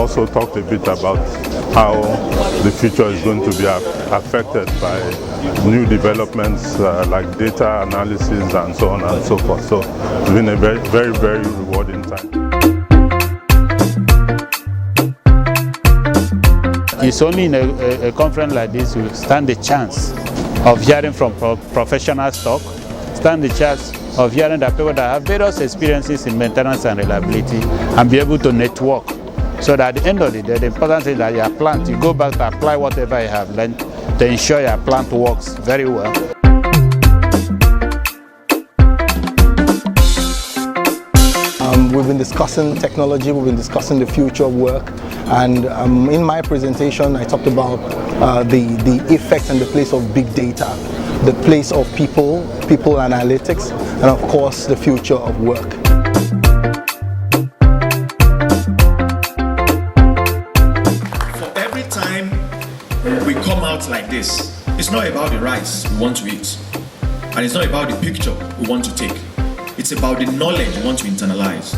also talked a bit about how the future is going to be affected by new developments like data analysis and so on and so forth. So it's been a very, very, very rewarding time. It's only in a conference like this you stand the chance of hearing from professionals talk, stand the chance of hearing that people that have various experiences in maintenance and reliability and be able to network. So that at the end of the day, the important thing is that your plant, you go back to apply whatever you have learned to ensure your plant works very well. We've been discussing technology, we've been discussing the future of work, and in my presentation I talked about the effect and the place of big data, the place of people analytics, and of course the future of work. For every time we come out like this, it's not about the rice we want to eat, and it's not about the picture we want to take. It's about the knowledge we want to internalize.